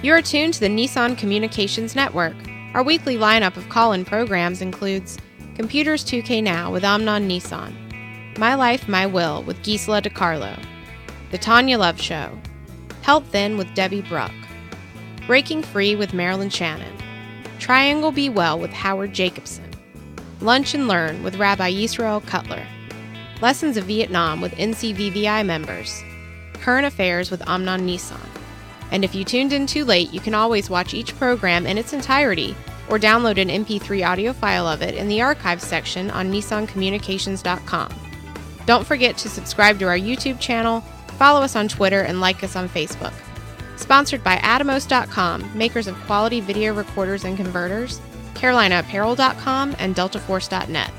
You are tuned to the Nissan Communications Network. Our weekly lineup of call-in programs includes Computers 2K Now with Amnon Nissan, My Life, My Will with Gisela DiCarlo, The Tanya Love Show, Health Then with Debbie Bruck, Breaking Free with Marilyn Shannon, Triangle Be Well with Howard Jacobson, Lunch and Learn with Rabbi Yisrael Cutler, Lessons of Vietnam with NCVVI members, Current Affairs with Amnon Nissan. And if you tuned in too late, you can always watch each program in its entirety or download an MP3 audio file of it in the archives section on nissancommunications.com. Don't forget to subscribe to our YouTube channel, follow us on Twitter, and like us on Facebook. Sponsored by Atomos.com, makers of quality video recorders and converters, CarolinaApparel.com, and DeltaForce.net.